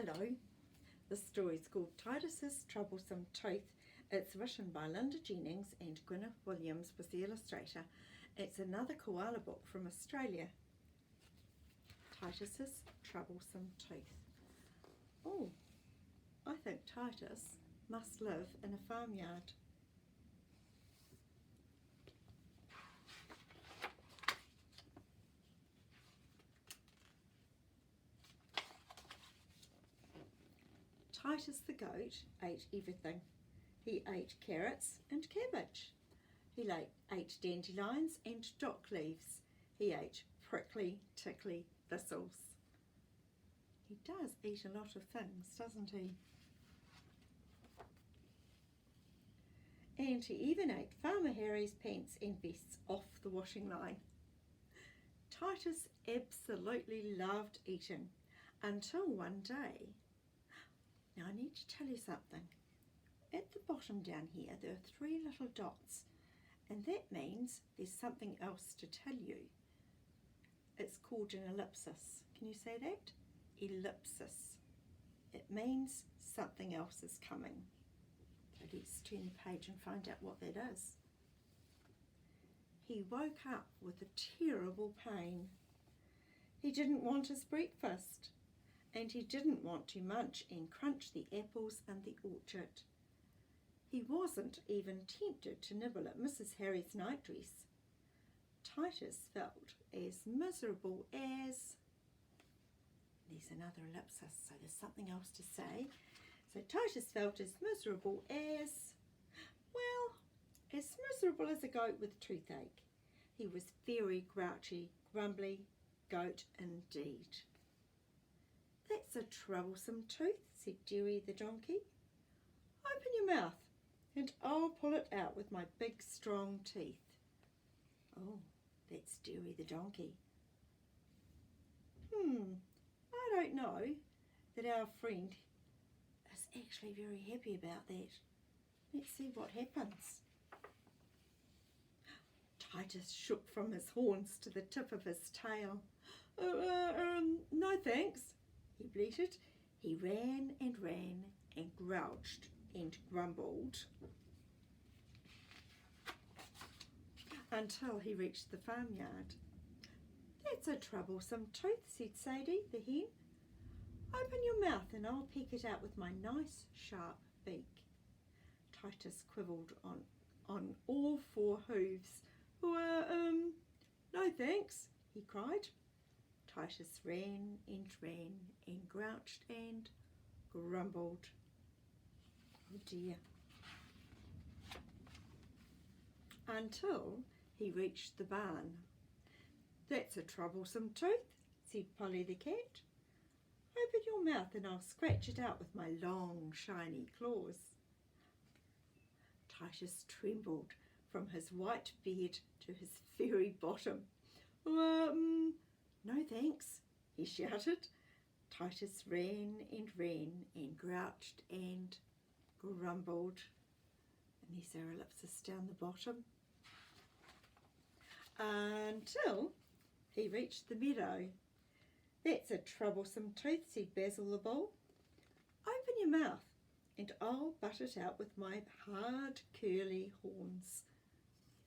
Hello, this story is called Titus's Troublesome Tooth. It's written by Linda Jennings and Gwyneth Williams was the illustrator. It's another koala book from Australia. Titus's Troublesome Tooth. Oh, I think Titus must live in a farmyard. Titus the goat ate everything. He ate carrots and cabbage. He ate dandelions and dock leaves. He ate prickly, tickly thistles. He does eat a lot of things, doesn't he? And he even ate Farmer Harry's pants and vests off the washing line. Titus absolutely loved eating until one day. Now I need to tell you something. At the bottom down here there are 3 little dots, and that means there's something else to tell you. It's called an ellipsis. Can you say that? Ellipsis. It means something else is coming. So let's turn the page and find out what that is. He woke up with a terrible pain. He didn't want his breakfast. And he didn't want to munch and crunch the apples in the orchard. He wasn't even tempted to nibble at Mrs. Harry's nightdress. Titus felt as miserable as... There's another ellipsis, so there's something else to say. So Titus felt as miserable as... well, as miserable as a goat with toothache. He was very grouchy, grumbly goat indeed. "That's a troublesome tooth," said Jerry the donkey. "Open your mouth and I'll pull it out with my big strong teeth." Oh, that's Jerry the donkey. I don't know that our friend is actually very happy about that. Let's see what happens. Titus shook from his horns to the tip of his tail. No thanks," he bleated. He ran and grouched and grumbled until he reached the farmyard. "That's a troublesome tooth," said Sadie the hen. "Open your mouth and I'll peck it out with my nice sharp beak." Titus quivered on all 4 hooves. No thanks," he cried. Titus ran and grouched and grumbled. Oh dear. Until he reached the barn. "That's a troublesome tooth," said Polly the cat. "Open your mouth and I'll scratch it out with my long shiny claws." Titus trembled from his white beard to his very bottom. No thanks," he shouted. Titus ran and grouched and grumbled. And there's our ellipsis down the bottom. Until he reached the meadow. "That's a troublesome tooth," said Basil the bull. "Open your mouth and I'll butt it out with my hard curly horns."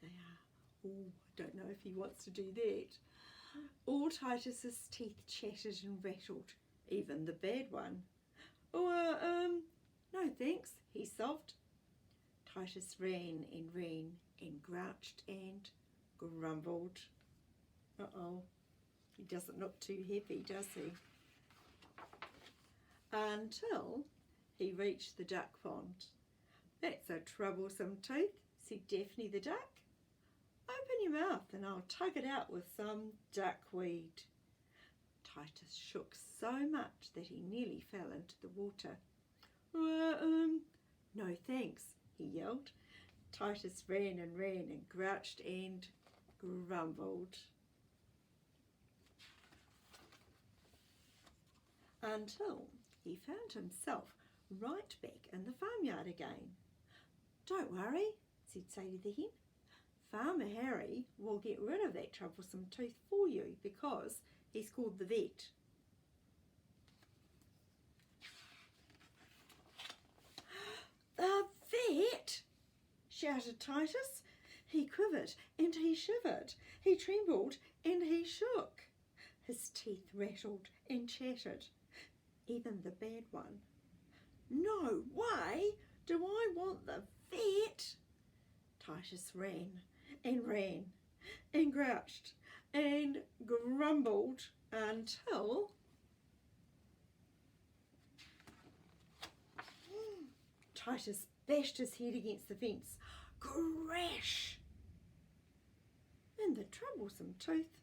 There they are. Oh, I don't know if he wants to do that. All Titus's teeth chattered and rattled, even the bad one. No thanks," he sobbed. Titus ran and grouched and grumbled. Uh-oh, he doesn't look too happy, does he? Until he reached the duck pond. "That's a troublesome tooth," said Daphne the duck. "Open your mouth and I'll tug it out with some duckweed." Titus shook so much that he nearly fell into the water. No thanks," he yelled. Titus ran and grouched and grumbled. Until he found himself right back in the farmyard again. "Don't worry," said Sadie the hen. "Farmer Harry will get rid of that troublesome tooth for you because he's called the vet." shouted Titus. He quivered and he shivered. He trembled and he shook. His teeth rattled and chattered, even the bad one. No way do I want the vet. Titus ran and ran and grouched and grumbled until Titus bashed his head against the fence. Crash! And the troublesome tooth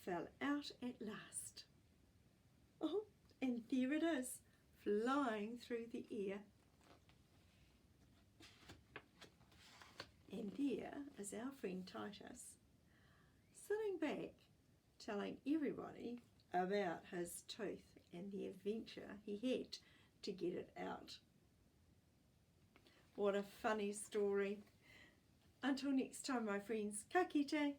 fell out at last. Oh, and there it is, flying through the air. And there is our friend Titus, sitting back, telling everybody about his tooth and the adventure he had to get it out. What a funny story. Until next time, my friends, ka kite.